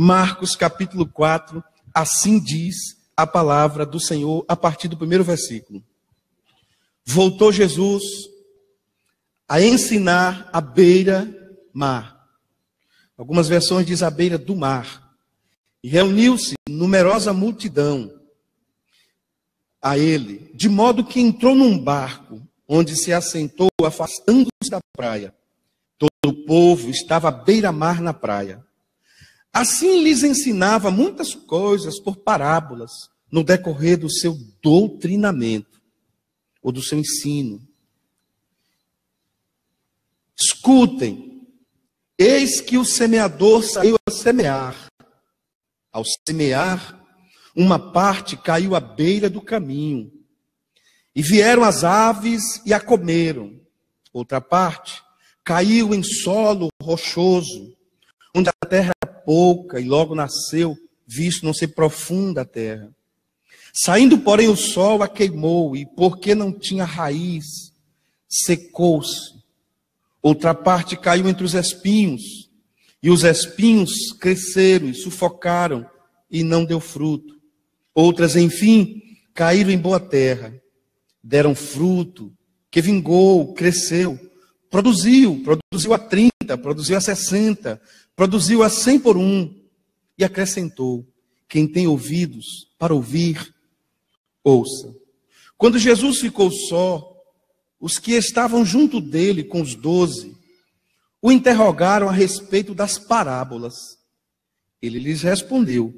Marcos capítulo 4, assim diz a palavra do Senhor a partir do primeiro versículo. Voltou Jesus a ensinar à beira-mar. Algumas versões dizem à beira do mar. E reuniu-se numerosa multidão a ele, de modo que entrou num barco, onde se assentou, afastando-se da praia. Todo o povo estava à beira-mar na praia. Assim lhes ensinava muitas coisas por parábolas, no decorrer do seu doutrinamento, ou do seu ensino. Escutem, eis que o semeador saiu a semear. Ao semear, uma parte caiu à beira do caminho, e vieram as aves e a comeram. Outra parte caiu em solo rochoso, onde a terra era pouca, e logo nasceu, visto não ser profunda a terra. Saindo, porém, o sol a queimou, e porque não tinha raiz, secou-se. Outra parte caiu entre os espinhos, e os espinhos cresceram e sufocaram, e não deu fruto. Outras, enfim, caíram em boa terra, deram fruto, que vingou, cresceu, produziu a 30, produziu a 60, produziu a 100 por um, e acrescentou: quem tem ouvidos para ouvir, ouça. Quando Jesus ficou só, os que estavam junto dele com os 12, o interrogaram a respeito das parábolas. Ele lhes respondeu: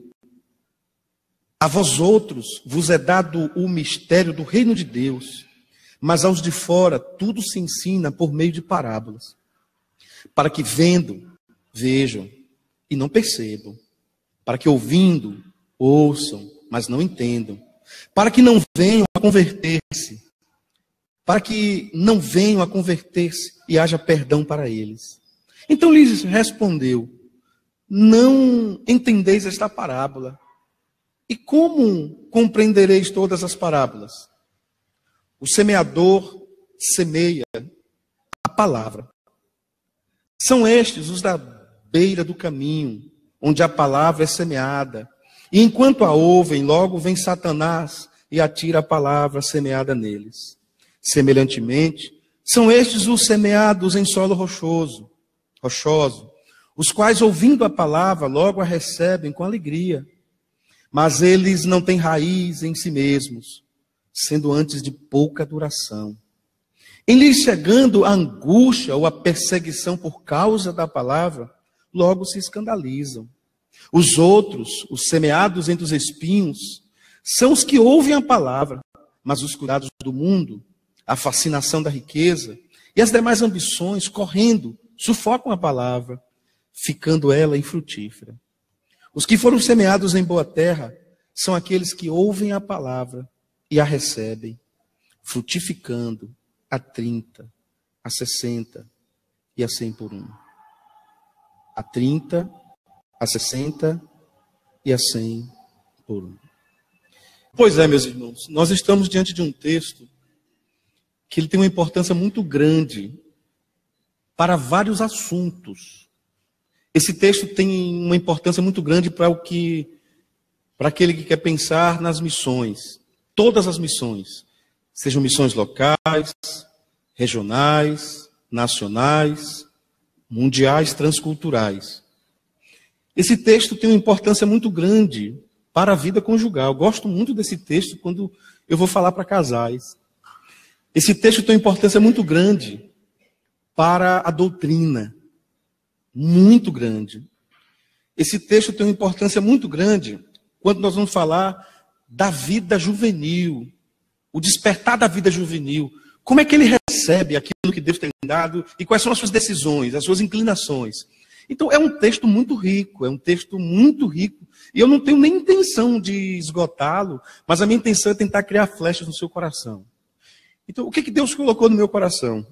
a vós outros vos é dado o mistério do reino de Deus, mas aos de fora tudo se ensina por meio de parábolas, para que vendo, vejam e não percebam, para que ouvindo, ouçam, mas não entendam, para que não venham a converter-se, e haja perdão para eles. Então lhes respondeu: não entendeis esta parábola? E como compreendereis todas as parábolas? O semeador semeia a palavra. São estes os da beira do caminho, onde a palavra é semeada. E enquanto a ouvem, logo vem Satanás e atira a palavra semeada neles. Semelhantemente, são estes os semeados em solo rochoso, os quais, ouvindo a palavra, logo a recebem com alegria. Mas eles não têm raiz em si mesmos, sendo antes de pouca duração. Em lhes chegando a angústia ou a perseguição por causa da palavra, logo se escandalizam. Os outros, os semeados entre os espinhos, são os que ouvem a palavra, mas os cuidados do mundo, a fascinação da riqueza e as demais ambições, correndo, sufocam a palavra, ficando ela infrutífera. Os que foram semeados em boa terra são aqueles que ouvem a palavra e a recebem, frutificando a 30, a 60 e a 100 por um. A 30, a 60 e a 100 por um. Pois é, meus irmãos, nós estamos diante de um texto que ele tem uma importância muito grande para vários assuntos. Esse texto tem uma importância muito grande para aquele que quer pensar nas missões. Todas as missões, sejam missões locais, regionais, nacionais, mundiais, transculturais. Esse texto tem uma importância muito grande para a vida conjugal. Eu gosto muito desse texto quando eu vou falar para casais. Esse texto tem uma importância muito grande para a doutrina. Muito grande. Esse texto tem uma importância muito grande quando nós vamos falar da vida juvenil, o despertar da vida juvenil. Como é que ele recebe aquilo que Deus tem dado e quais são as suas decisões, as suas inclinações. Então é um texto muito rico, e eu não tenho nem intenção de esgotá-lo, mas a minha intenção é tentar criar flechas no seu coração. Então o que Deus colocou no meu coração?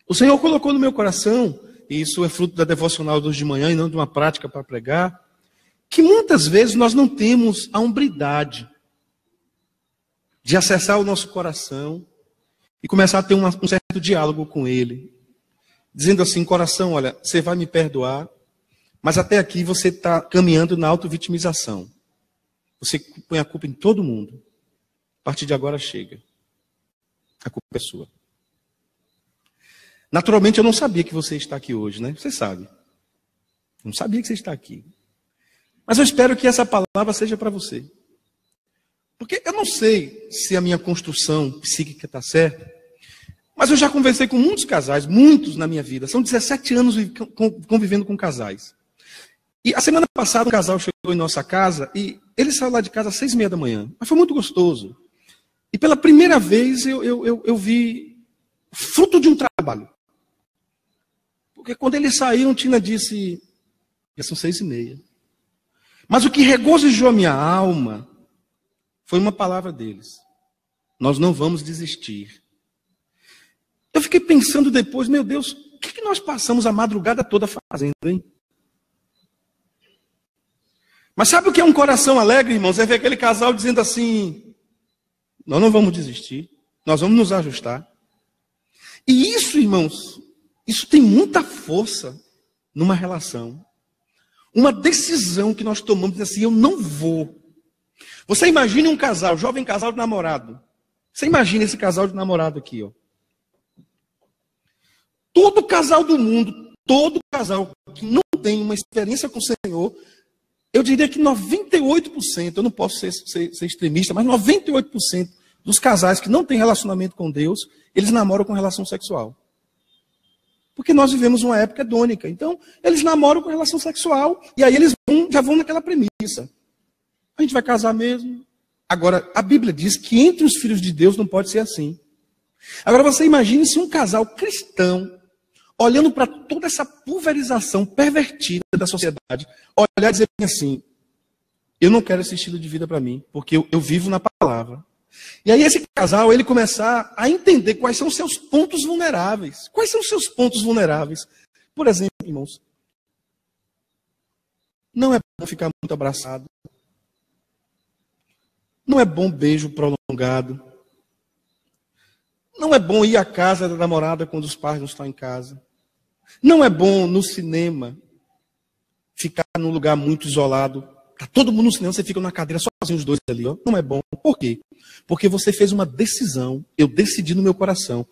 O Senhor colocou no meu coração, e isso é fruto da devocional de hoje de manhã e não de uma prática para pregar, que muitas vezes nós não temos a hombridade de acessar o nosso coração e começar a ter um certo diálogo com ele, dizendo assim: coração, olha, você vai me perdoar, Mas até aqui você está caminhando na auto-vitimização. Você põe a culpa em todo mundo. A partir de agora chega. A culpa é sua. Naturalmente eu não sabia que você está aqui hoje, né? Você sabe. Eu não sabia que você está aqui. Mas eu espero que essa palavra seja para você. Porque eu não sei se a minha construção psíquica está certa, mas eu já conversei com muitos casais, muitos na minha vida. São 17 anos convivendo com casais. E a semana passada um casal chegou em nossa casa e ele saiu lá de casa às 6h30 da manhã. Mas foi muito gostoso. E pela primeira vez eu vi fruto de um trabalho. Porque quando eles saíram, Tina disse, já são 6h30. Mas o que regozijou a minha alma foi uma palavra deles. Nós não vamos desistir. Eu fiquei pensando depois, meu Deus, o que nós passamos a madrugada toda fazendo, hein? Mas sabe o que é um coração alegre, irmãos? É ver aquele casal dizendo assim, nós não vamos desistir, nós vamos nos ajustar. E isso, irmãos, isso tem muita força numa relação. Uma decisão que nós tomamos, assim, eu não vou. Você imagine um casal, jovem casal de namorado. Você imagina esse casal de namorado aqui, ó. Todo casal do mundo, todo casal que não tem uma experiência com o Senhor, eu diria que 98%, eu não posso ser extremista, mas 98% dos casais que não têm relacionamento com Deus, eles namoram com relação sexual. Porque nós vivemos uma época hedônica. Então, eles namoram com relação sexual, e aí eles já vão naquela premissa. A gente vai casar mesmo. Agora, a Bíblia diz que entre os filhos de Deus não pode ser assim. Agora, você imagine se um casal cristão, olhando para toda essa pulverização pervertida da sociedade, olhar e dizer assim, eu não quero esse estilo de vida para mim, porque eu vivo na palavra. E aí esse casal, ele começar a entender quais são os seus pontos vulneráveis. Quais são os seus pontos vulneráveis? Por exemplo, irmãos, não é bom ficar muito abraçado. Não é bom beijo prolongado. Não é bom ir à casa da namorada quando os pais não estão em casa. Não é bom no cinema ficar num lugar muito isolado. Está todo mundo no cinema, você fica na cadeira sozinho os dois ali. Ó. Não é bom. Por quê? Porque você fez uma decisão. Eu decidi no meu coração.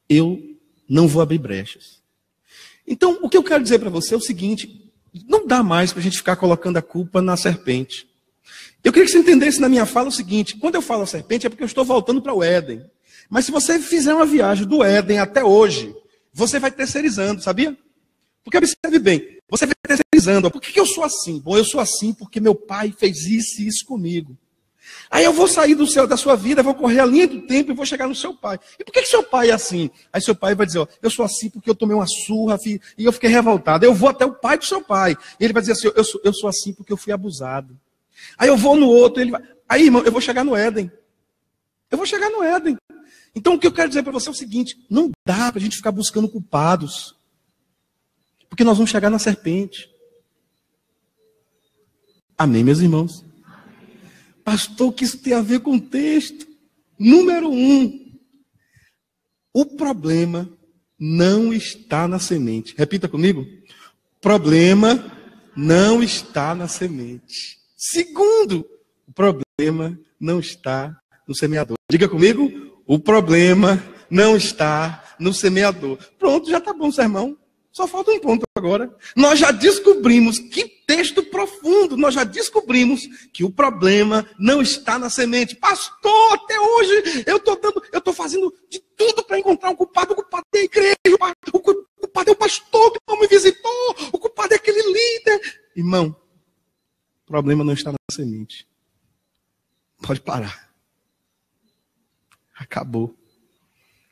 Eu não vou abrir brechas. Então, o que eu quero dizer para você é o seguinte. Não dá mais para a gente ficar colocando a culpa na serpente. Eu queria que você entendesse na minha fala o seguinte. Quando eu falo a serpente é porque eu estou voltando para o Éden. Mas se você fizer uma viagem do Éden até hoje, você vai terceirizando, sabia? Porque observe bem, você vai terceirizando. Por que eu sou assim? Bom, eu sou assim porque meu pai fez isso e isso comigo. Aí eu vou sair do céu da sua vida, vou correr a linha do tempo e vou chegar no seu pai. E por que seu pai é assim? Aí seu pai vai dizer, ó, eu sou assim porque eu tomei uma surra e eu fiquei revoltado. Eu vou até o pai do seu pai. E ele vai dizer assim, eu sou assim porque eu fui abusado. Aí eu vou no outro, ele vai... Aí, irmão, eu vou chegar no Éden. Eu vou chegar no Éden. Então, o que eu quero dizer para você é o seguinte, não dá para a gente ficar buscando culpados. Porque nós vamos chegar na serpente. Amém, meus irmãos? Pastor, o que isso tem a ver com o texto? Número 1. O problema não está na semente. Repita comigo. O problema não está na semente. Segundo, o problema não está no semeador. Diga comigo. O problema não está no semeador. Pronto, já está bom o sermão. Só falta um ponto agora. Nós já descobrimos, que texto profundo, nós já descobrimos que o problema não está na semente. Pastor, até hoje eu estou fazendo de tudo para encontrar um culpado. O culpado é a igreja, o culpado é o pastor que não me visitou, o culpado é aquele líder. Irmão, o problema não está na semente. Pode parar. Acabou.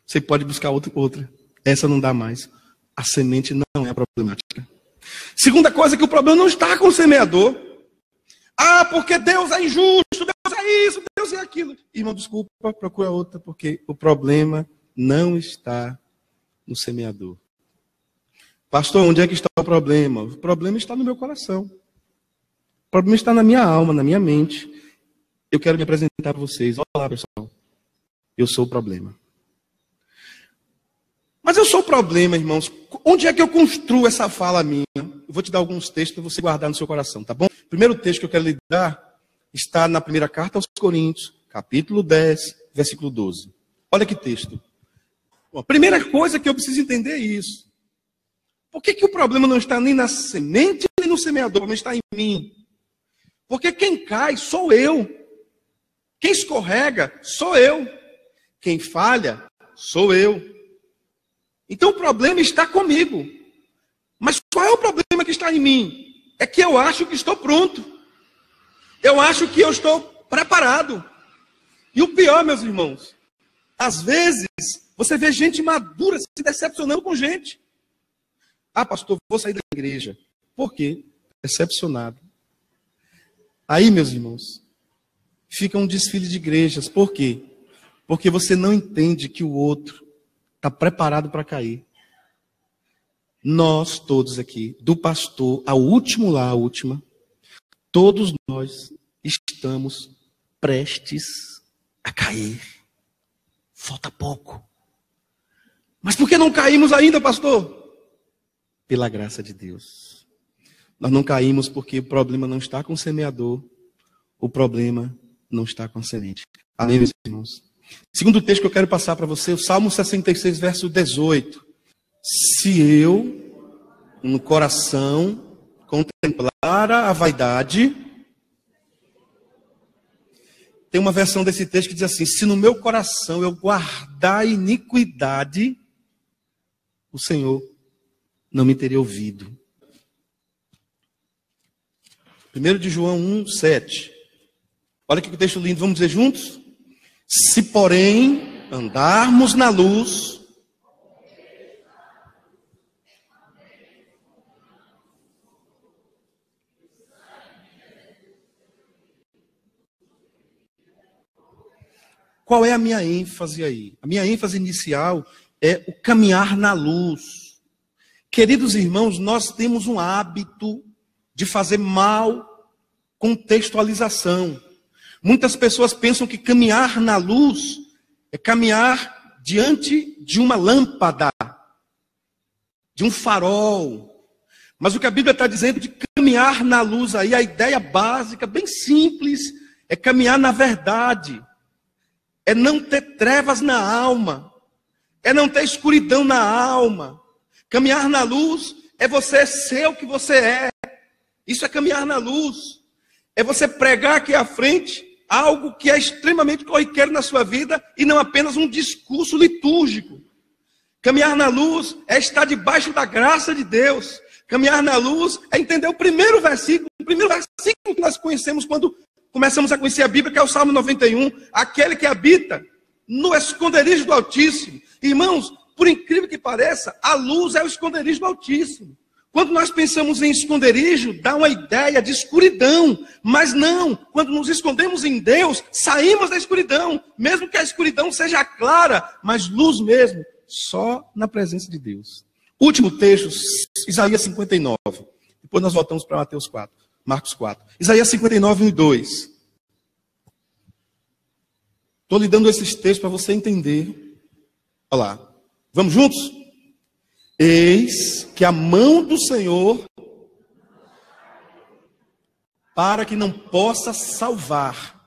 Você pode buscar outra. Essa não dá mais. A semente não é a problemática. Segunda coisa, que o problema não está com o semeador. Ah, porque Deus é injusto, Deus é isso, Deus é aquilo. Irmão, desculpa, procura outra, porque o problema não está no semeador. Pastor, onde é que está o problema? O problema está no meu coração. O problema está na minha alma, na minha mente. Eu quero me apresentar para vocês. Olá, pessoal. Eu sou o problema. Mas eu sou o problema, irmãos. Onde é que eu construo essa fala minha? Eu vou te dar alguns textos para você guardar no seu coração, tá bom? O primeiro texto que eu quero lhe dar está na primeira carta aos Coríntios, capítulo 10, versículo 12. Olha que texto. Bom, a primeira coisa que eu preciso entender é isso. Por que o problema não está nem na semente, nem no semeador, mas está em mim? Porque quem cai sou eu. Quem escorrega sou eu. Quem falha sou eu. Então o problema está comigo. Mas qual é o problema que está em mim? É que eu acho que estou pronto. Eu acho que eu estou preparado. E o pior, meus irmãos, às vezes você vê gente madura se decepcionando com gente. Ah, pastor, vou sair da igreja. Por quê? Decepcionado. Aí, meus irmãos, fica um desfile de igrejas. Por quê? Porque você não entende que o outro está preparado para cair. Nós todos aqui, do pastor ao último lá, a última, todos nós estamos prestes a cair. Falta pouco. Mas por que não caímos ainda, pastor? Pela graça de Deus. Nós não caímos porque o problema não está com o semeador, o problema não está com a semente. Amém, meus irmãos? Segundo texto que eu quero passar para você, o Salmo 66, verso 18. Se eu, no coração, contemplar a vaidade... Tem uma versão desse texto que diz assim: se no meu coração eu guardar a iniquidade, o Senhor não me teria ouvido. 1 de João 1, 7. Olha que texto lindo, vamos dizer juntos? Se, porém, andarmos na luz, qual é a minha ênfase aí? A minha ênfase inicial é o caminhar na luz. Queridos irmãos, nós temos um hábito de fazer mal contextualização. Muitas pessoas pensam que caminhar na luz é caminhar diante de uma lâmpada, de um farol. Mas o que a Bíblia está dizendo de caminhar na luz aí, a ideia básica, bem simples, é caminhar na verdade. É não ter trevas na alma. É não ter escuridão na alma. Caminhar na luz é você ser o que você é. Isso é caminhar na luz. É você pregar aqui à frente algo que é extremamente corriqueiro na sua vida e não apenas um discurso litúrgico. Caminhar na luz é estar debaixo da graça de Deus. Caminhar na luz é entender o primeiro versículo que nós conhecemos quando começamos a conhecer a Bíblia, que é o Salmo 91, aquele que habita no esconderijo do Altíssimo. Irmãos, por incrível que pareça, a luz é o esconderijo do Altíssimo. Quando nós pensamos em esconderijo, dá uma ideia de escuridão. Mas não, quando nos escondemos em Deus, saímos da escuridão. Mesmo que a escuridão seja clara, mas luz mesmo, só na presença de Deus. Último texto, Isaías 59. Depois nós voltamos para Marcos 4. Isaías 59, 1 e 2. Estou lhe dando esses textos para você entender. Olha lá. Vamos juntos? Eis que a mão do Senhor, para que não possa salvar.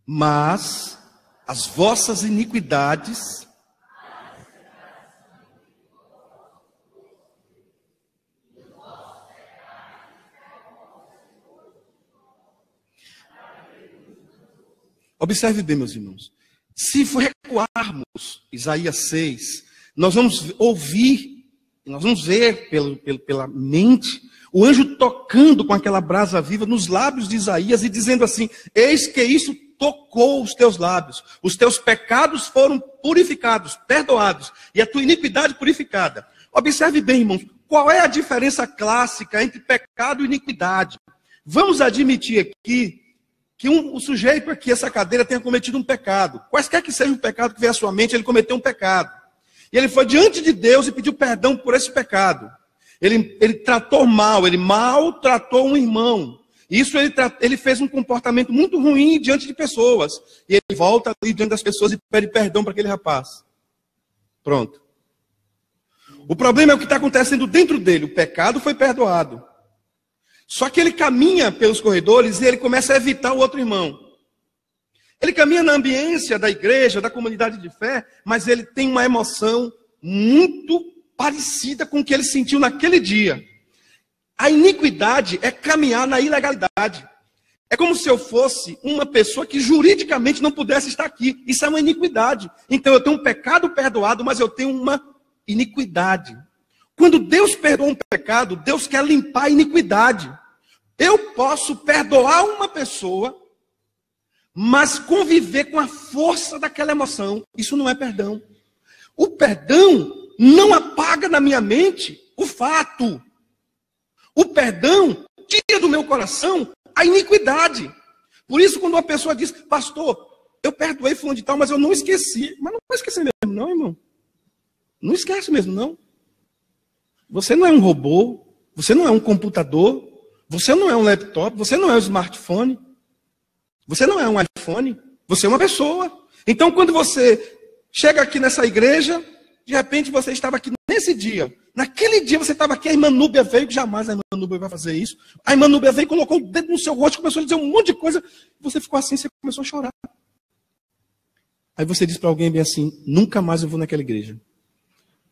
Mas as vossas iniquidades observe bem, meus irmãos. Se recuarmos Isaías 6, nós vamos ouvir, nós vamos ver pela mente, o anjo tocando com aquela brasa viva nos lábios de Isaías e dizendo assim: eis que isso tocou os teus lábios, os teus pecados foram purificados, perdoados, e a tua iniquidade purificada. Observe bem, irmãos, qual é a diferença clássica entre pecado e iniquidade? Vamos admitir aqui que o sujeito aqui, essa cadeira, tenha cometido um pecado. Quaisquer que seja o pecado que veio à sua mente, ele cometeu um pecado. E ele foi diante de Deus e pediu perdão por esse pecado. Ele tratou mal, ele maltratou um irmão. Isso ele fez um comportamento muito ruim diante de pessoas. E ele volta ali diante das pessoas e pede perdão para aquele rapaz. Pronto. O problema é o que está acontecendo dentro dele. O pecado foi perdoado. Só que ele caminha pelos corredores e ele começa a evitar o outro irmão. Ele caminha na ambiência da igreja, da comunidade de fé, mas ele tem uma emoção muito parecida com o que ele sentiu naquele dia. A iniquidade é caminhar na ilegalidade. É como se eu fosse uma pessoa que juridicamente não pudesse estar aqui. Isso é uma iniquidade. Então eu tenho um pecado perdoado, mas eu tenho uma iniquidade. Quando Deus perdoa um pecado, Deus quer limpar a iniquidade. Eu posso perdoar uma pessoa, mas conviver com a força daquela emoção. Isso não é perdão. O perdão não apaga na minha mente o fato. O perdão tira do meu coração a iniquidade. Por isso, quando uma pessoa diz, pastor, eu perdoei fulano de tal, mas eu não esqueci. Mas não vai esquecer mesmo, não, irmão. Não esquece mesmo, não. Você não é um robô, você não é um computador, você não é um laptop, você não é um smartphone, você não é um iPhone, você é uma pessoa. Então, quando você chega aqui nessa igreja, de repente você estava aqui nesse dia. Naquele dia você estava aqui, a irmã Núbia veio, jamais a irmã Núbia vai fazer isso. A irmã Núbia veio, colocou o dedo no seu rosto, começou a dizer um monte de coisa. Você ficou assim, você começou a chorar. Aí você diz para alguém bem assim, nunca mais eu vou naquela igreja.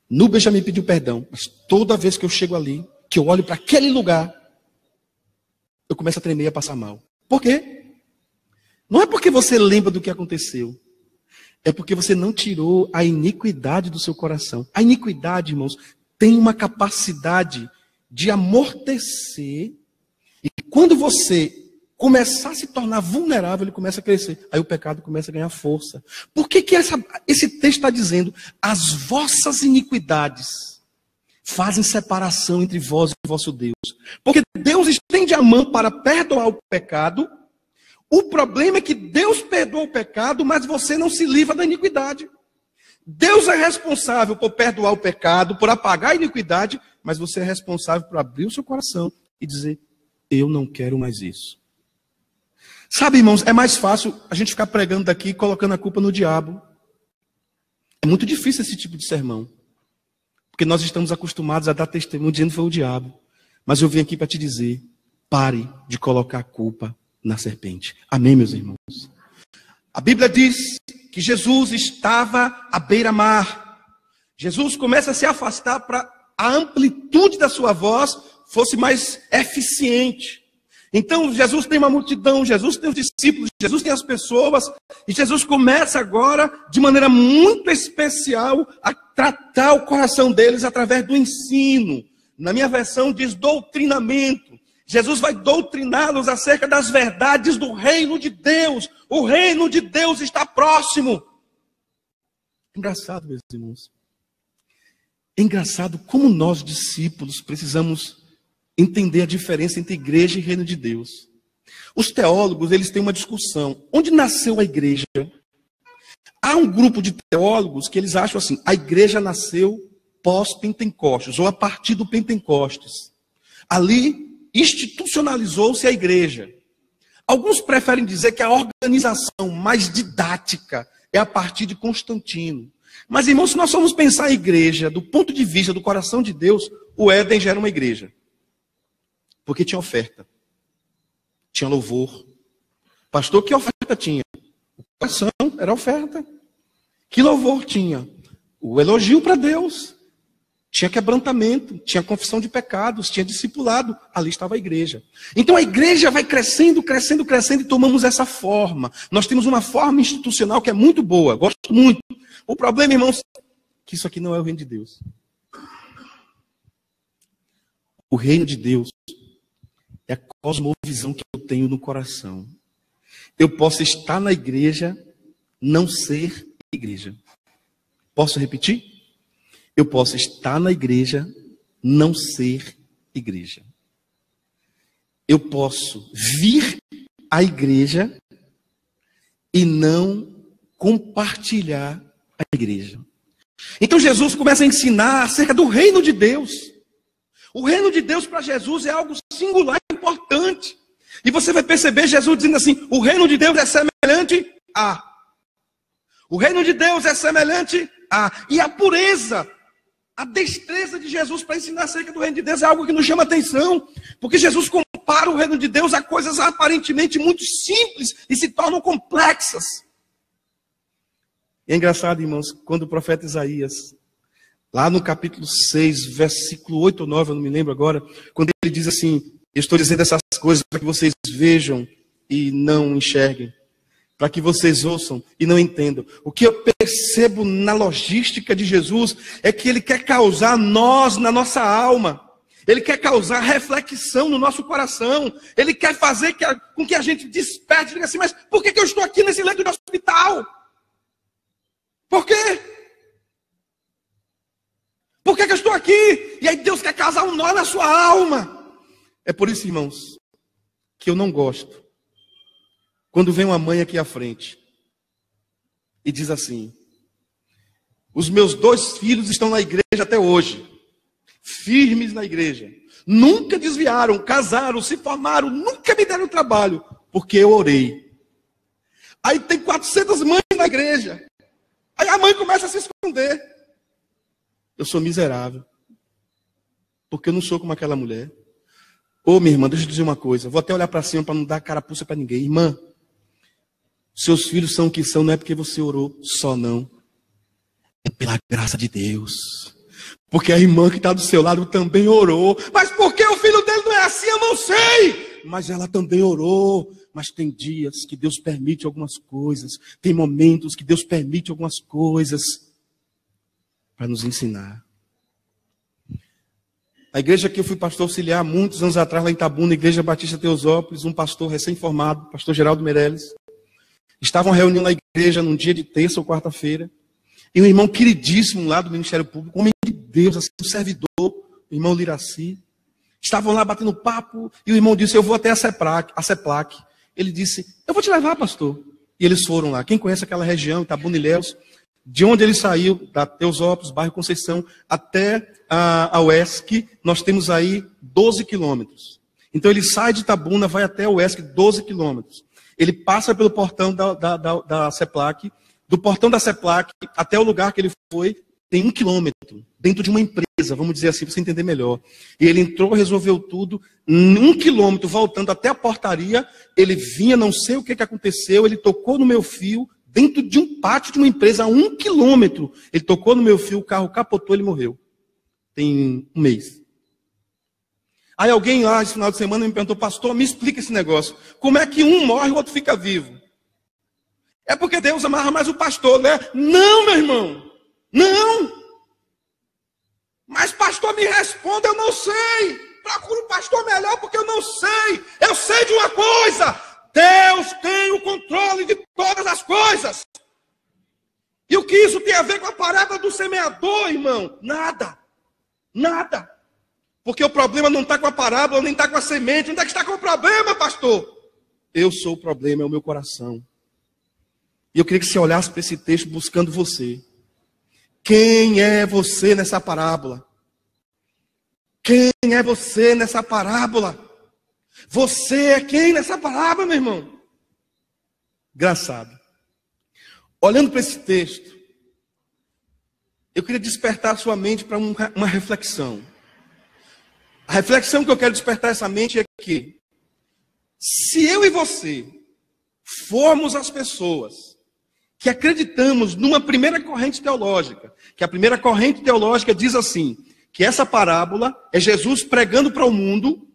Núbia já me pediu perdão, mas toda vez que eu chego ali, que eu olho para aquele lugar, eu começo a tremer e a passar mal. Por quê? Não é porque você lembra do que aconteceu. É porque você não tirou a iniquidade do seu coração. A iniquidade, irmãos, tem uma capacidade de amortecer. E quando você começar a se tornar vulnerável, ele começa a crescer. Aí o pecado começa a ganhar força. Por que esse texto está dizendo? As vossas iniquidades fazem separação entre vós e vosso Deus. Porque Deus estende a mão para perdoar o pecado. O problema é que Deus perdoa o pecado, mas você não se livra da iniquidade. Deus é responsável por perdoar o pecado, por apagar a iniquidade, mas você é responsável por abrir o seu coração e dizer, eu não quero mais isso. Sabe, irmãos, é mais fácil a gente ficar pregando daqui, colocando a culpa no diabo. É muito difícil esse tipo de sermão. Porque nós estamos acostumados a dar testemunho dizendo que foi o diabo. Mas eu vim aqui para te dizer, pare de colocar a culpa na serpente. Amém, meus irmãos? A Bíblia diz que Jesus estava à beira-mar. Jesus começa a se afastar para a amplitude da sua voz fosse mais eficiente. Então, Jesus tem uma multidão, Jesus tem os discípulos, Jesus tem as pessoas, e Jesus começa agora, de maneira muito especial, a tratar o coração deles através do ensino. Na minha versão diz doutrinamento. Jesus vai doutriná-los acerca das verdades do reino de Deus. O reino de Deus está próximo. Engraçado, meus irmãos. É engraçado como nós, discípulos, precisamos entender a diferença entre igreja e reino de Deus. Os teólogos, eles têm uma discussão. Onde nasceu a igreja? Há um grupo de teólogos que eles acham assim, a igreja nasceu pós-Pentecostes, ou a partir do Pentecostes. Ali institucionalizou-se a igreja. Alguns preferem dizer que a organização mais didática é a partir de Constantino. Mas, irmãos, se nós formos pensar a igreja do ponto de vista do coração de Deus, o Éden já era uma igreja. Porque tinha oferta, tinha louvor. Pastor, que oferta tinha? O coração era oferta. Que louvor tinha? O elogio para Deus. Tinha quebrantamento, tinha confissão de pecados, tinha discipulado. Ali estava a igreja. Então a igreja vai crescendo, crescendo, crescendo e tomamos essa forma. Nós temos uma forma institucional que é muito boa, gosto muito. O problema, irmãos, é que isso aqui não é o reino de Deus. O reino de Deus é a cosmovisão que eu tenho no coração. Eu posso estar na igreja, não ser igreja. Posso repetir? Eu posso estar na igreja, não ser igreja. Eu posso vir à igreja e não compartilhar a igreja. Então Jesus começa a ensinar acerca do reino de Deus. O reino de Deus para Jesus é algo singular e importante. E você vai perceber Jesus dizendo assim: o reino de Deus é semelhante a. O reino de Deus é semelhante a. E a pureza, a destreza de Jesus para ensinar acerca do reino de Deus é algo que nos chama atenção. Porque Jesus compara o reino de Deus a coisas aparentemente muito simples e se tornam complexas. E é engraçado, irmãos, quando o profeta Isaías, lá no capítulo 6, versículo 8 ou 9, eu não me lembro agora, quando ele diz assim: eu estou dizendo essas coisas para que vocês vejam e não enxerguem, para que vocês ouçam e não entendam. O que eu percebo na logística de Jesus é que ele quer causar nós na nossa alma. Ele quer causar reflexão no nosso coração. Ele quer fazer com que a gente desperte e diga assim: mas por que eu estou aqui nesse leito de hospital? Por quê? Por que eu estou aqui? E aí Deus quer causar um nó na sua alma. É por isso, irmãos, que eu não gosto quando vem uma mãe aqui à frente e diz assim: os meus 2 filhos estão na igreja até hoje, firmes na igreja, nunca desviaram, casaram, se formaram, nunca me deram trabalho, porque eu orei. Aí tem 400 mães na igreja, aí a mãe começa a se esconder. Eu sou miserável, porque eu não sou como aquela mulher. Ô, minha irmã, deixa eu dizer uma coisa, vou até olhar para cima para não dar carapuça para ninguém. Irmã, seus filhos são o que são, não é porque você orou só, não. É pela graça de Deus. Porque a irmã que está do seu lado também orou. Mas por que o filho dele não é assim? Eu não sei. Mas ela também orou. Mas tem dias que Deus permite algumas coisas. Tem momentos que Deus permite algumas coisas para nos ensinar. A igreja que eu fui pastor auxiliar muitos anos atrás, lá em Itabuna, Igreja Batista Teosópolis, um pastor recém-formado, pastor Geraldo Meirelles, estavam reunindo na igreja num dia de terça ou quarta-feira, e um irmão queridíssimo lá do Ministério Público, um homem de Deus, assim, um servidor, o irmão Liraci, estavam lá batendo papo, e o irmão disse: eu vou até a CEPLAC. Ele disse: eu vou te levar, pastor. E eles foram lá. Quem conhece aquela região, Itabuna e Ilhéus, de onde ele saiu, da Teosópolis, bairro Conceição, até a UESC, nós temos aí 12 quilômetros. Então ele sai de Itabuna, vai até a UESC, 12 quilômetros. Ele passa pelo portão da CEPLAC, do portão da CEPLAC até o lugar que ele foi, tem 1 quilômetro, dentro de uma empresa, vamos dizer assim, para você entender melhor. E ele entrou, resolveu tudo, 1 quilômetro, voltando até a portaria, ele vinha, não sei o que aconteceu, ele tocou no meu fio, dentro de um pátio de uma empresa, a 1 quilômetro. Ele tocou no meu fio, o carro capotou, ele morreu. Tem 1 mês. Aí alguém lá, esse final de semana, me perguntou: pastor, me explica esse negócio. Como é que um morre e o outro fica vivo? É porque Deus amarra mais o pastor, né? Não, meu irmão. Não. Mas pastor, me responda, eu não sei. Procura um pastor melhor, porque eu não sei. Eu sei de uma coisa: Deus tem o controle de todas as coisas. E o que isso tem a ver com a parábola do semeador, irmão? Nada. Nada. Porque o problema não está com a parábola, nem está com a semente. Onde é que está com o problema, pastor? Eu sou o problema, é o meu coração. E eu queria que você olhasse para esse texto buscando você. Quem é você nessa parábola? Quem é você nessa parábola? Você é quem nessa parábola, meu irmão? Engraçado. Olhando para esse texto, eu queria despertar a sua mente para uma reflexão. A reflexão que eu quero despertar essa mente é que, se eu e você formos as pessoas que acreditamos numa primeira corrente teológica, que a primeira corrente teológica diz assim, que essa parábola é Jesus pregando para o mundo,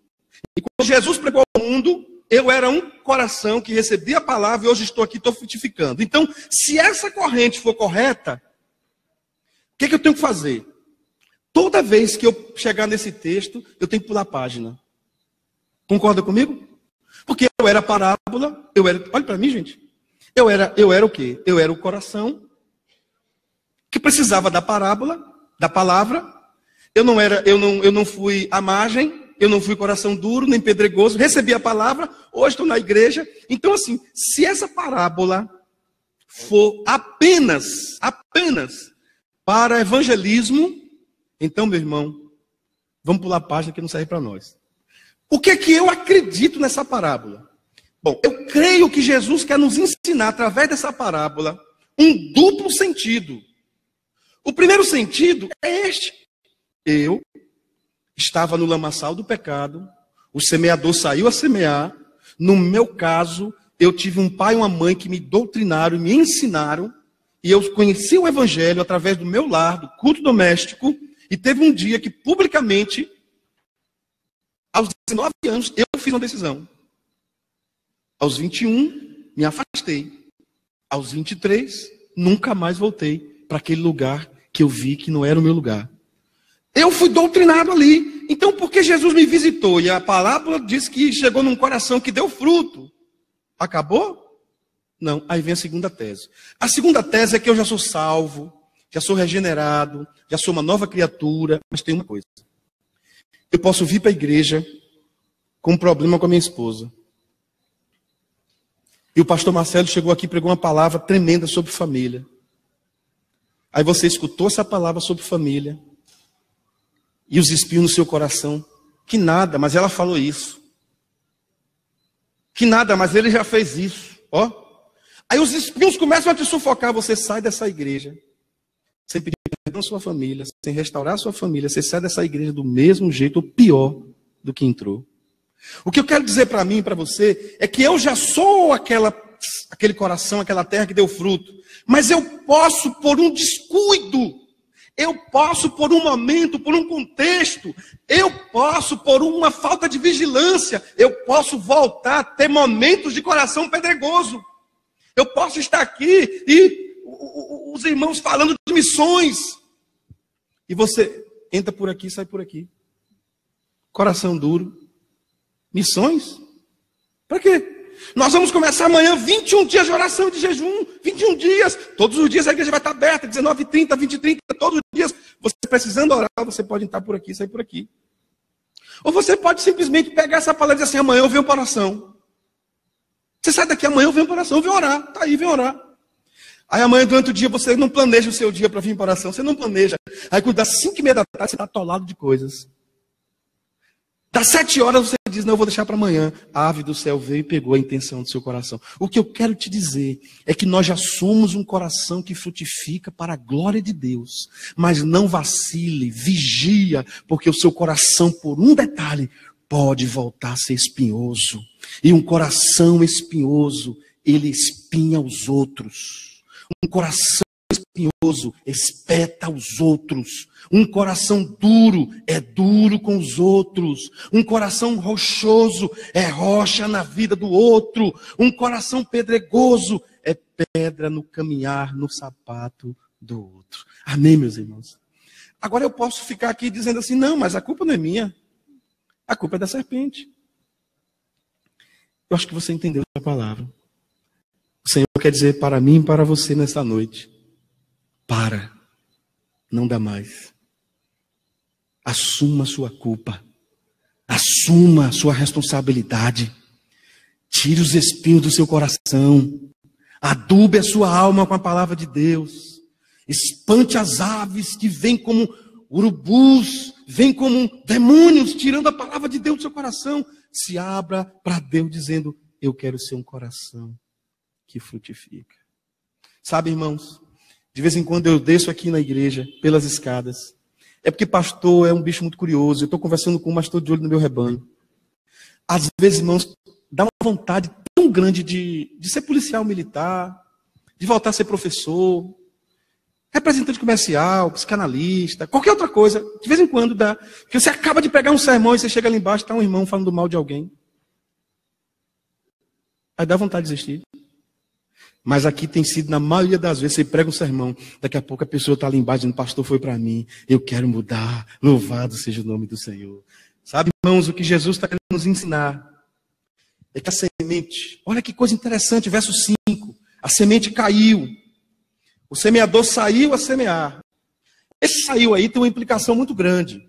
e quando Jesus pregou ao mundo, eu era um coração que recebia a palavra e hoje estou aqui, estou frutificando. Então, se essa corrente for correta, o que eu tenho que fazer? Toda vez que eu chegar nesse texto, eu tenho que pular a página. Concorda comigo? Porque eu era parábola, olha para mim, gente. Eu era o quê? Eu era o coração que precisava da parábola, da palavra. Eu não fui à margem, eu não fui coração duro, nem pedregoso, recebi a palavra, hoje estou na igreja. Então, assim, se essa parábola for apenas para evangelismo, então, meu irmão, vamos pular a página que não serve para nós. O que é que eu acredito nessa parábola? Bom, eu creio que Jesus quer nos ensinar, através dessa parábola, um duplo sentido. O primeiro sentido é este. Eu estava no lamaçal do pecado, o semeador saiu a semear. No meu caso, eu tive um pai e uma mãe que me doutrinaram, me ensinaram, e eu conheci o evangelho através do meu lar, do culto doméstico, e teve um dia que publicamente, aos 19 anos, eu fiz uma decisão. Aos 21, me afastei. Aos 23, nunca mais voltei para aquele lugar que eu vi que não era o meu lugar. Eu fui doutrinado ali. Então, porque Jesus me visitou e a parábola diz que chegou num coração que deu fruto, acabou? Não. Aí vem a segunda tese. A segunda tese é que eu já sou salvo, já sou regenerado, já sou uma nova criatura, mas tem uma coisa. Eu posso vir para a igreja com um problema com a minha esposa. E o pastor Marcelo chegou aqui e pregou uma palavra tremenda sobre família. Aí você escutou essa palavra sobre família. E os espinhos no seu coração. Que nada, mas ela falou isso. Que nada, mas ele já fez isso. Ó. Aí os espinhos começam a te sufocar. Você sai dessa igreja. Sem pedir perdão à sua família. Sem restaurar a sua família. Você sai dessa igreja do mesmo jeito, ou pior do que entrou. O que eu quero dizer para mim e para você é que eu já sou aquele coração, aquela terra que deu fruto. Mas eu posso, por um descuido, eu posso, por um momento, por um contexto, eu posso, por uma falta de vigilância, eu posso voltar a ter momentos de coração pedregoso. Eu posso estar aqui e os irmãos falando de missões. E você entra por aqui e sai por aqui. Coração duro. Missões? Para quê? Nós vamos começar amanhã 21 dias de oração e de jejum. 21 dias. Todos os dias a igreja vai estar aberta. 19h30, 20h30. Todos os dias. Você precisando orar, você pode entrar por aqui e sair por aqui. Ou você pode simplesmente pegar essa palavra e dizer assim, amanhã eu venho para oração. Você sai daqui, amanhã eu venho para oração, eu venho orar. Está aí, vem orar. Aí amanhã, durante o dia, você não planeja o seu dia para vir para oração. Você não planeja. Aí quando dá 5h30 da tarde, você está atolado de coisas. Das 7 horas você diz, não, eu vou deixar para amanhã. A ave do céu veio e pegou a intenção do seu coração. O que eu quero te dizer é que nós já somos um coração que frutifica para a glória de Deus. Mas não vacile, vigia, porque o seu coração, por um detalhe, pode voltar a ser espinhoso. E um coração espinhoso, ele espinha os outros. Um coração espinhoso espeta os outros. Um coração duro é duro com os outros. Um coração rochoso é rocha na vida do outro. Um coração pedregoso é pedra no caminhar, no sapato do outro. Amém, meus irmãos? Agora eu posso ficar aqui dizendo assim, não, mas a culpa não é minha. A culpa é da serpente. Eu acho que você entendeu a palavra. O Senhor quer dizer para mim e para você nesta noite. Para, não dá mais. Assuma a sua culpa. Assuma a sua responsabilidade. Tire os espinhos do seu coração. Adube a sua alma com a palavra de Deus. Espante as aves que vêm como urubus, vêm como demônios, tirando a palavra de Deus do seu coração. Se abra para Deus dizendo, eu quero ser um coração que frutifica. Sabe, irmãos? De vez em quando eu desço aqui na igreja, pelas escadas. É porque pastor é um bicho muito curioso. Eu estou conversando com um pastor de olho no meu rebanho. Às vezes, irmãos, dá uma vontade tão grande de ser policial militar, de voltar a ser professor, representante comercial, psicanalista, qualquer outra coisa. De vez em quando dá. Porque você acaba de pegar um sermão e você chega ali embaixo e está um irmão falando mal de alguém. Aí dá vontade de desistir. Mas aqui tem sido, na maioria das vezes, você prega um sermão, daqui a pouco a pessoa está ali embaixo dizendo, pastor, foi para mim, eu quero mudar, louvado seja o nome do Senhor. Sabe, irmãos, o que Jesus está querendo nos ensinar é que a semente, olha que coisa interessante, verso 5, a semente caiu, o semeador saiu a semear. Esse saiu aí tem uma implicação muito grande.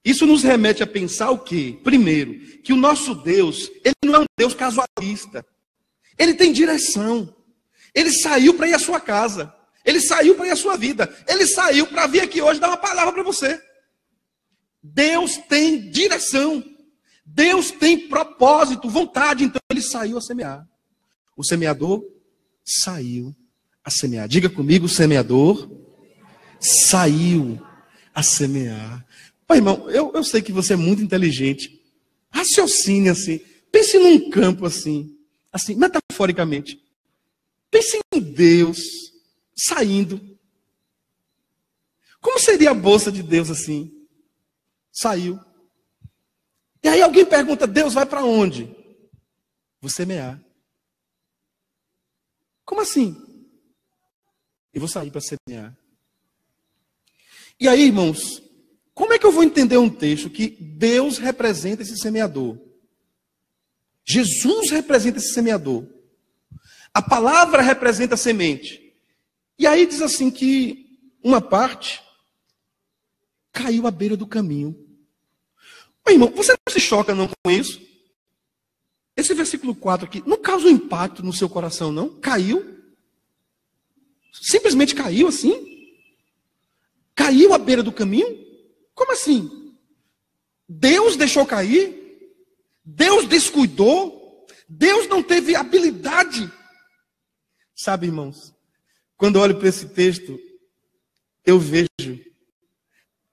Isso nos remete a pensar o quê? Primeiro, que o nosso Deus, ele não é um Deus casualista. Ele tem direção. Ele saiu para ir à sua casa. Ele saiu para ir à sua vida. Ele saiu para vir aqui hoje dar uma palavra para você. Deus tem direção. Deus tem propósito, vontade. Então ele saiu a semear. O semeador saiu a semear. Diga comigo, o semeador saiu a semear. Pai, irmão, eu sei que você é muito inteligente. Raciocine assim. Pense num campo assim, metaforicamente. Pense em Deus saindo. Como seria a bolsa de Deus assim? Saiu. E aí alguém pergunta, Deus vai para onde? Vou semear. Como assim? Eu vou sair para semear. E aí, irmãos, como é que eu vou entender um texto que Deus representa esse semeador? Jesus representa esse semeador. A palavra representa a semente. E aí diz assim que uma parte caiu à beira do caminho. Ô, irmão, você não se choca não com isso? Esse versículo 4 aqui não causa um impacto no seu coração, não? Caiu. Simplesmente caiu assim? Caiu à beira do caminho? Como assim? Deus deixou cair? Deus descuidou? Deus não teve habilidade? Sabe, irmãos, quando eu olho para esse texto, eu vejo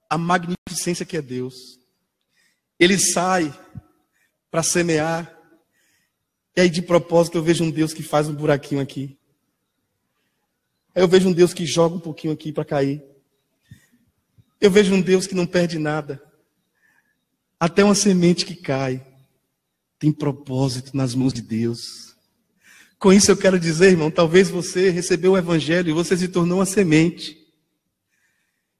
a magnificência que é Deus. Ele sai para semear, e aí de propósito eu vejo um Deus que faz um buraquinho aqui. Aí eu vejo um Deus que joga um pouquinho aqui para cair. Eu vejo um Deus que não perde nada. Até uma semente que cai tem propósito nas mãos de Deus. Com isso eu quero dizer, irmão, talvez você recebeu o evangelho e você se tornou uma semente.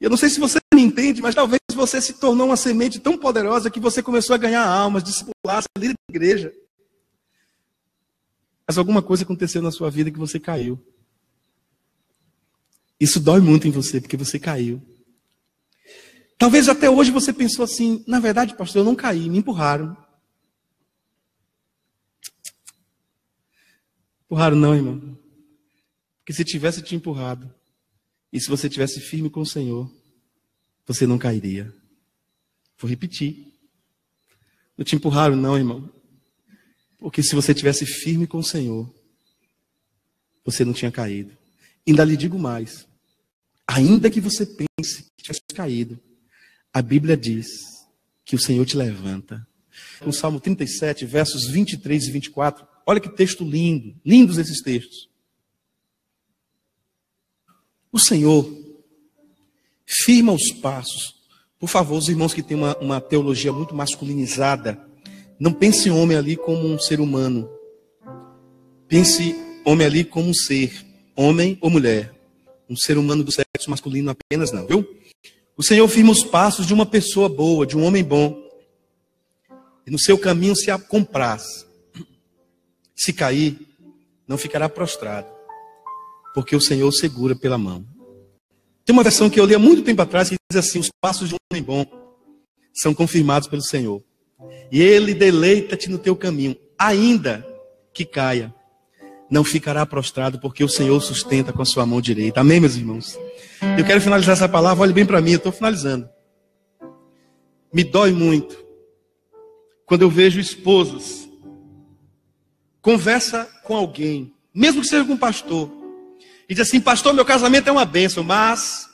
Eu não sei se você me entende, mas talvez você se tornou uma semente tão poderosa que você começou a ganhar almas, discipular, ser líder da igreja. Mas alguma coisa aconteceu na sua vida que você caiu. Isso dói muito em você, porque você caiu. Talvez até hoje você pensou assim, na verdade, pastor, eu não caí, me empurraram. Empurraram não, irmão. Porque se tivesse te empurrado, e se você tivesse firme com o Senhor, você não cairia. Vou repetir. Não te empurraram não, irmão. Porque se você tivesse firme com o Senhor, você não tinha caído. Ainda lhe digo mais. Ainda que você pense que tivesse caído, a Bíblia diz que o Senhor te levanta. No Salmo 37, versos 23 e 24, olha que texto lindo, lindos esses textos. O Senhor firma os passos. Por favor, os irmãos que têm uma teologia muito masculinizada, não pense homem ali como um ser humano. Pense homem ali como um ser, homem ou mulher. Um ser humano do sexo masculino apenas não, viu? O Senhor firma os passos de uma pessoa boa, de um homem bom. E no seu caminho se compraz. Se cair, não ficará prostrado, porque o Senhor o segura pela mão. Tem uma versão que eu li há muito tempo atrás que diz assim: os passos de um homem bom são confirmados pelo Senhor. E Ele deleita-te no teu caminho, ainda que caia, não ficará prostrado, porque o Senhor sustenta com a sua mão direita. Amém, meus irmãos? Eu quero finalizar essa palavra, olhe bem para mim, eu estou finalizando. Me dói muito quando eu vejo esposas conversa com alguém, mesmo que seja com um pastor, e diz assim: pastor, meu casamento é uma bênção, mas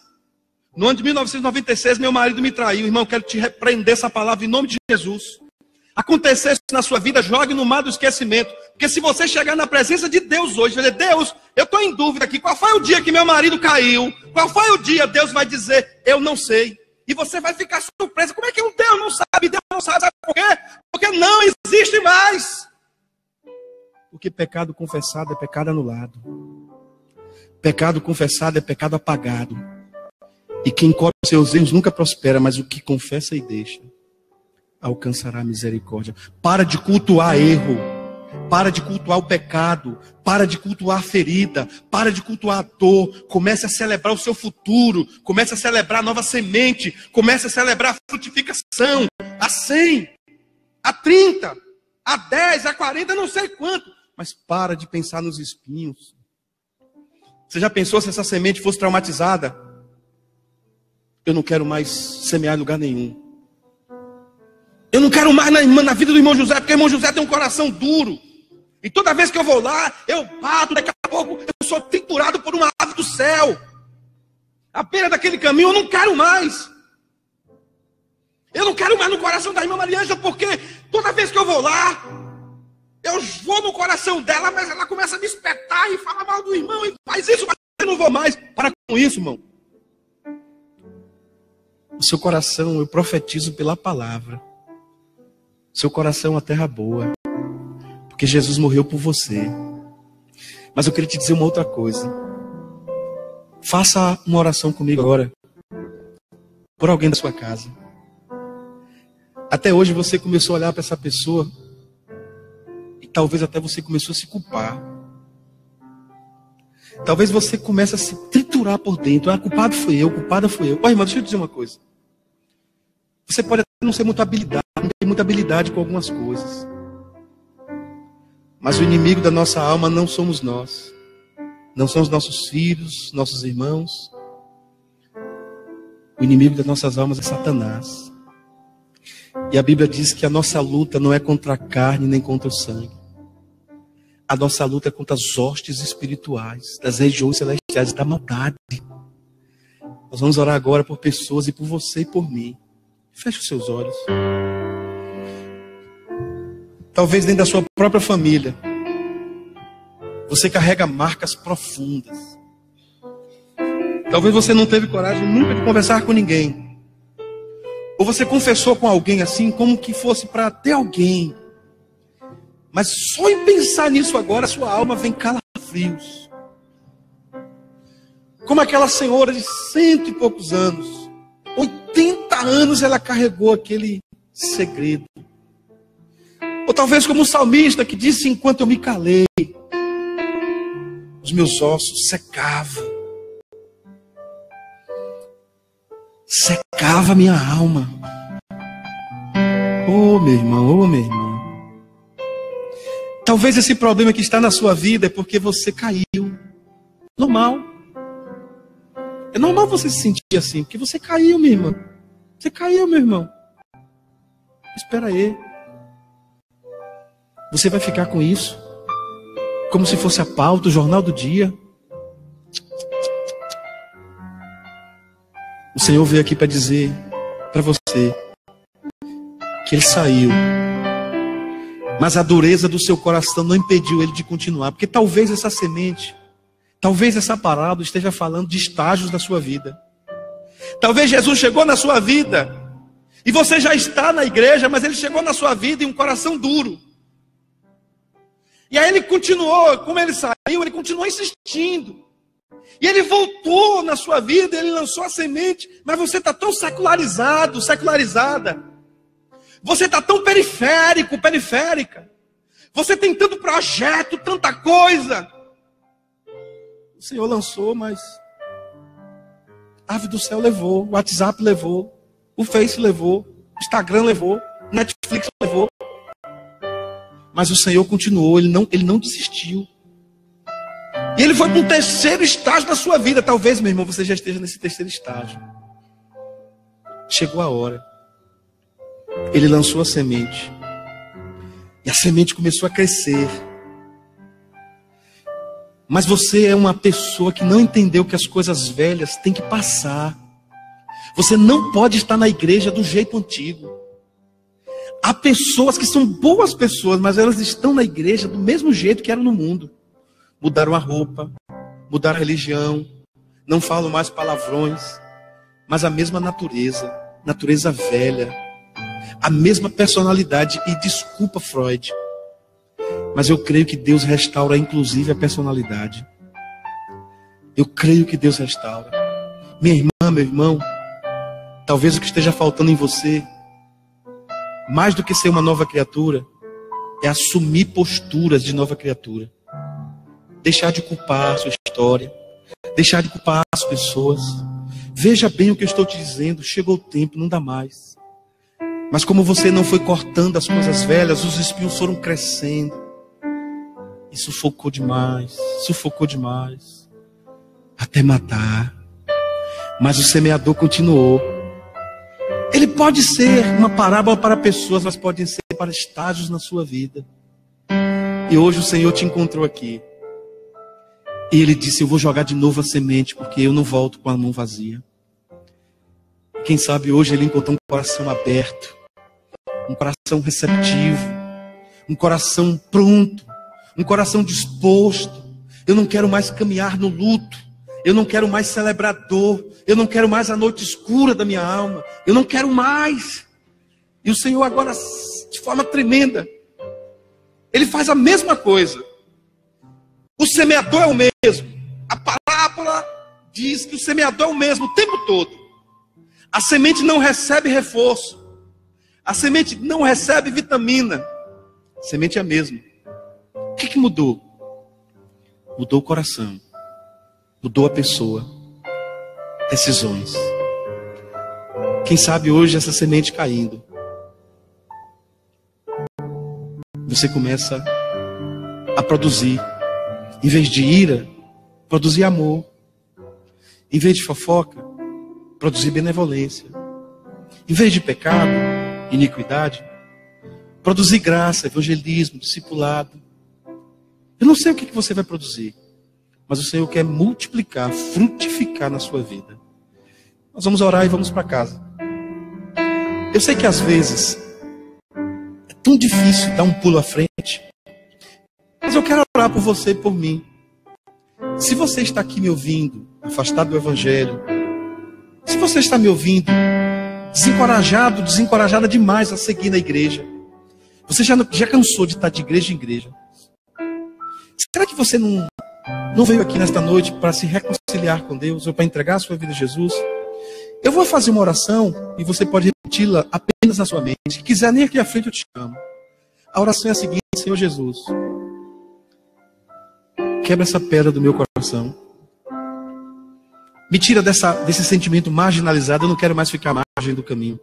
no ano de 1996 meu marido me traiu. Irmão, eu quero te repreender essa palavra em nome de Jesus. Acontecer isso na sua vida, jogue no mar do esquecimento. Porque se você chegar na presença de Deus hoje, vai dizer: Deus, eu estou em dúvida aqui, qual foi o dia que meu marido caiu? Qual foi o dia? Deus vai dizer: eu não sei. E você vai ficar surpresa. Como é que um Deus não sabe? Deus não sabe por quê? Porque não existe mais. Porque pecado confessado é pecado anulado. Pecado confessado é pecado apagado. E quem cobre seus erros nunca prospera, mas o que confessa e deixa alcançará misericórdia. Para de cultuar erro. Para de cultuar o pecado. Para de cultuar a ferida. Para de cultuar a dor. Comece a celebrar o seu futuro. Comece a celebrar a nova semente. Comece a celebrar a frutificação. A 100, a 30, a 10, a 40, não sei quanto. Mas para de pensar nos espinhos. Você já pensou se essa semente fosse traumatizada? Eu não quero mais semear em lugar nenhum. Eu não quero mais na vida do irmão José, porque o irmão José tem um coração duro. E toda vez que eu vou lá, eu bato, daqui a pouco eu sou triturado por uma ave do céu. À beira daquele caminho eu não quero mais. Eu não quero mais no coração da irmã Maria Ângela, porque toda vez que eu vou lá, eu vou no coração dela, mas ela começa a me espetar e fala mal do irmão, e faz isso, mas eu não vou mais. Para com isso, irmão. O seu coração, eu profetizo pela palavra. Seu coração é uma terra boa, porque Jesus morreu por você. Mas eu queria te dizer uma outra coisa. Faça uma oração comigo agora, por alguém da sua casa. Até hoje você começou a olhar para essa pessoa e talvez até você começou a se culpar. Talvez você comece a se triturar por dentro. Ah, culpado foi eu, culpada foi eu. Ó, irmão, deixa eu dizer uma coisa. Você pode até não ser muito habilidade, não ter muita habilidade com algumas coisas. Mas o inimigo da nossa alma não somos nós. Não são os nossos filhos, nossos irmãos. O inimigo das nossas almas é Satanás. E a Bíblia diz que a nossa luta não é contra a carne nem contra o sangue. A nossa luta é contra as hostes espirituais, das regiões celestiais, da maldade. Nós vamos orar agora por pessoas e por você e por mim. Feche os seus olhos. Talvez dentro da sua própria família, você carrega marcas profundas. Talvez você não teve coragem nunca de conversar com ninguém. Ou você confessou com alguém assim, como que fosse para ter alguém. Mas só em pensar nisso agora, sua alma vem calafrios. Como aquela senhora de 100 e poucos anos. 80 anos ela carregou aquele segredo. Ou talvez como o salmista que disse, enquanto eu me calei, os meus ossos secavam. Secava minha alma. Oh, meu irmão, oh, minha irmã. Talvez esse problema que está na sua vida é porque você caiu. Normal. É normal você se sentir assim, porque você caiu, minha irmã. Você caiu, meu irmão. Espera aí. Você vai ficar com isso como se fosse a pauta, o jornal do dia. O Senhor veio aqui para dizer para você que Ele saiu, mas a dureza do seu coração não impediu Ele de continuar, porque talvez essa semente, talvez essa parábola esteja falando de estágios da sua vida. Talvez Jesus chegou na sua vida e você já está na igreja, mas Ele chegou na sua vida em um coração duro. E aí Ele continuou, como Ele saiu, Ele continuou insistindo. E Ele voltou na sua vida, Ele lançou a semente, mas você está tão secularizado, secularizada. Você está tão periférico, periférica. Você tem tanto projeto, tanta coisa. O Senhor lançou, mas a ave do céu levou, o WhatsApp levou, o Face levou, o Instagram levou, o Netflix levou. Mas o Senhor continuou, Ele não desistiu. E Ele foi para um terceiro estágio da sua vida. Talvez, meu irmão, você já esteja nesse terceiro estágio. Chegou a hora. Ele lançou a semente. E a semente começou a crescer. Mas você é uma pessoa que não entendeu que as coisas velhas têm que passar. Você não pode estar na igreja do jeito antigo. Há pessoas que são boas pessoas, mas elas estão na igreja do mesmo jeito que eram no mundo. Mudaram a roupa, mudaram a religião, não falam mais palavrões, mas a mesma natureza, natureza velha, a mesma personalidade. E desculpa, Freud, mas eu creio que Deus restaura inclusive a personalidade. Eu creio que Deus restaura. Minha irmã, meu irmão, talvez o que esteja faltando em você, mais do que ser uma nova criatura, é assumir posturas de nova criatura. Deixar de culpar a sua história. Deixar de culpar as pessoas. Veja bem o que eu estou te dizendo. Chegou o tempo, não dá mais. Mas como você não foi cortando as coisas velhas, os espinhos foram crescendo. E sufocou demais. Sufocou demais. Até matar. Mas o semeador continuou. Ele pode ser uma parábola para pessoas, mas pode ser para estágios na sua vida. E hoje o Senhor te encontrou aqui. E Ele disse: eu vou jogar de novo a semente, porque eu não volto com a mão vazia. Quem sabe hoje Ele encontrou um coração aberto, um coração receptivo, um coração pronto, um coração disposto. Eu não quero mais caminhar no luto. Eu não quero mais celebrar dor. Eu não quero mais a noite escura da minha alma. Eu não quero mais. E o Senhor agora, de forma tremenda, Ele faz a mesma coisa. O semeador é o mesmo. A parábola diz que o semeador é o mesmo o tempo todo. A semente não recebe reforço. A semente não recebe vitamina. A semente é a mesma. O que mudou? Mudou o coração. Mudou a pessoa. Decisões. Quem sabe hoje essa semente caindo, você começa a produzir. Em vez de ira, produzir amor. Em vez de fofoca, produzir benevolência. Em vez de pecado, iniquidade, produzir graça, evangelismo, discipulado. Eu não sei o que você vai produzir, mas o Senhor quer multiplicar, frutificar na sua vida. Nós vamos orar e vamos para casa. Eu sei que às vezes é tão difícil dar um pulo à frente, mas eu quero orar por você e por mim. Se você está aqui me ouvindo, afastado do Evangelho, se você está me ouvindo, desencorajado, desencorajada demais a seguir na igreja, você já cansou de estar de igreja em igreja. Será que você não veio aqui nesta noite para se reconciliar com Deus ou para entregar a sua vida a Jesus? Eu vou fazer uma oração e você pode repeti-la apenas na sua mente. Se quiser, nem aqui à frente eu te chamo. A oração é a seguinte: Senhor Jesus, quebra essa pedra do meu coração. Me tira desse sentimento marginalizado. Eu não quero mais ficar à margem do caminho.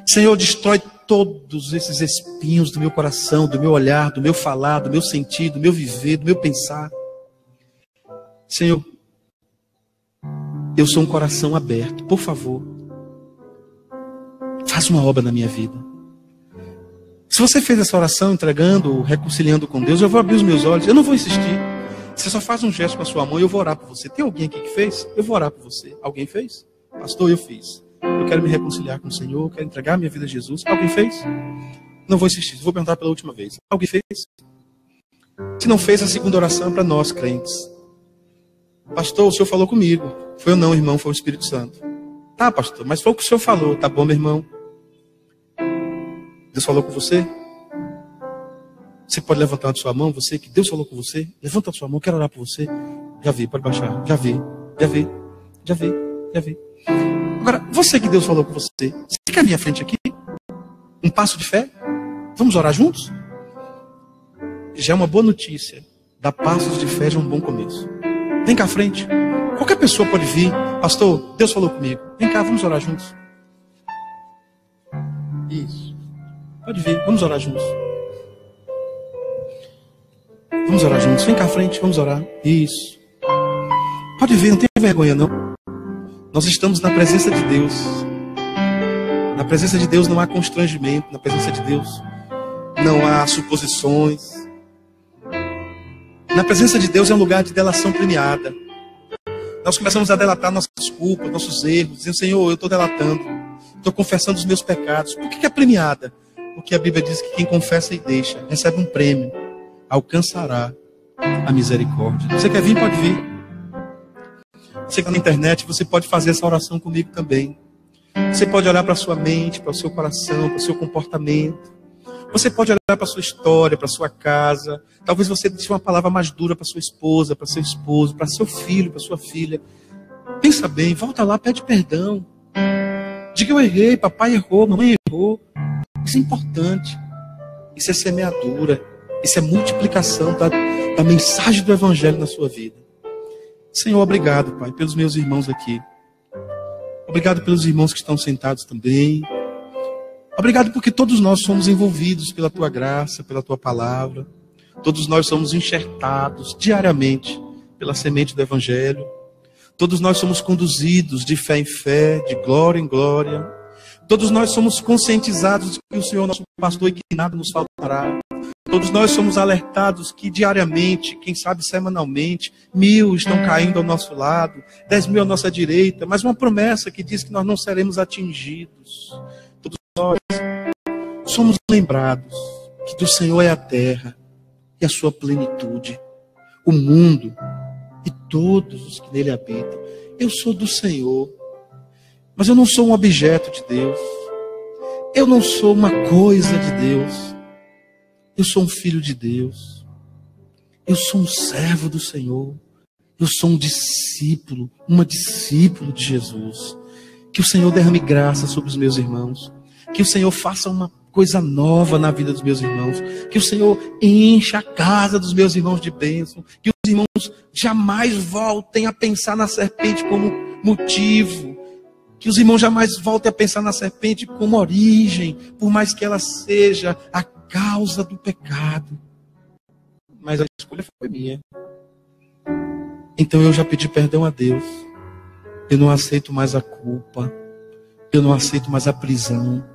Senhor, destrói todos esses espinhos do meu coração, do meu olhar, do meu falar, do meu sentir, do meu viver, do meu pensar. Senhor, eu sou um coração aberto. Por favor, faz uma obra na minha vida. Se você fez essa oração entregando, reconciliando com Deus, eu vou abrir os meus olhos. Eu não vou insistir. Você só faz um gesto com a sua mão e eu vou orar por você. Tem alguém aqui que fez? Eu vou orar por você. Alguém fez? Pastor, eu fiz. Eu quero me reconciliar com o Senhor. Eu quero entregar minha vida a Jesus. Alguém fez? Não vou insistir. Vou perguntar pela última vez. Alguém fez? Se não fez, a segunda oração é para nós, crentes. Pastor, o Senhor falou comigo. Foi eu não, irmão, foi o Espírito Santo. Tá, pastor, mas foi o que o Senhor falou. Tá bom, meu irmão? Deus falou com você? Você pode levantar a sua mão, você que Deus falou com você? Levanta a sua mão, quero orar por você. Já vi, pode baixar. Já vi. Agora, você que Deus falou com você, você quer vir à frente aqui? Um passo de fé? Vamos orar juntos? Já é uma boa notícia. Dar passos de fé já é um bom começo. Vem cá à frente. Qualquer pessoa pode vir. Pastor, Deus falou comigo. Vem cá, vamos orar juntos. Isso. Pode vir, vamos orar juntos. Vamos orar juntos. Vem cá à frente, vamos orar. Isso. Pode vir, não tenha vergonha não. Nós estamos na presença de Deus. Na presença de Deus não há constrangimento. Na presença de Deus não há suposições. Na presença de Deus é um lugar de delação premiada. Nós começamos a delatar nossas culpas, nossos erros, dizendo: Senhor, eu estou delatando, estou confessando os meus pecados. Por que é premiada? Porque a Bíblia diz que quem confessa e deixa recebe um prêmio, alcançará a misericórdia. Você quer vir? Pode vir. Você que está na internet, você pode fazer essa oração comigo também. Você pode olhar para a sua mente, para o seu coração, para o seu comportamento. Você pode olhar para a sua história, para a sua casa. Talvez você disse uma palavra mais dura para sua esposa, para seu esposo, para seu filho, para sua filha. Pensa bem, volta lá, pede perdão. Diga: eu errei, papai errou, mamãe errou. Isso é importante. Isso é semeadura. Isso é multiplicação da mensagem do Evangelho na sua vida. Senhor, obrigado, Pai, pelos meus irmãos aqui. Obrigado pelos irmãos que estão sentados também. Obrigado porque todos nós somos envolvidos pela Tua graça, pela Tua palavra. Todos nós somos enxertados diariamente pela semente do Evangelho. Todos nós somos conduzidos de fé em fé, de glória em glória. Todos nós somos conscientizados de que o Senhor é nosso pastor e que nada nos faltará. Todos nós somos alertados que diariamente, quem sabe semanalmente, 1000 estão caindo ao nosso lado, 10.000 à nossa direita, mas uma promessa que diz que nós não seremos atingidos. Todos nós somos lembrados que do Senhor é a terra e a sua plenitude, o mundo e todos os que nele habitam. Eu sou do Senhor, mas eu não sou um objeto de Deus. Eu não sou uma coisa de Deus. Eu sou um filho de Deus. Eu sou um servo do Senhor. Eu sou um discípulo, uma discípula de Jesus. Que o Senhor derrame graça sobre os meus irmãos. Que o Senhor faça uma coisa nova na vida dos meus irmãos. Que o Senhor encha a casa dos meus irmãos de bênção. Que os irmãos jamais voltem a pensar na serpente como motivo. Que os irmãos jamais voltem a pensar na serpente como origem, por mais que ela seja a causa do pecado. Mas a escolha foi minha. Então eu já pedi perdão a Deus. Eu não aceito mais a culpa. Eu não aceito mais a prisão.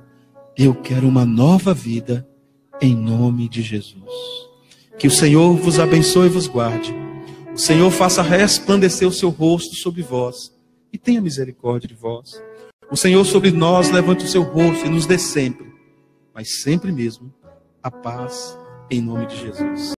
Eu quero uma nova vida em nome de Jesus. Que o Senhor vos abençoe e vos guarde. O Senhor faça resplandecer o seu rosto sobre vós e tenha misericórdia de vós. O Senhor sobre nós levante o seu rosto e nos dê sempre, mas sempre mesmo, a paz em nome de Jesus.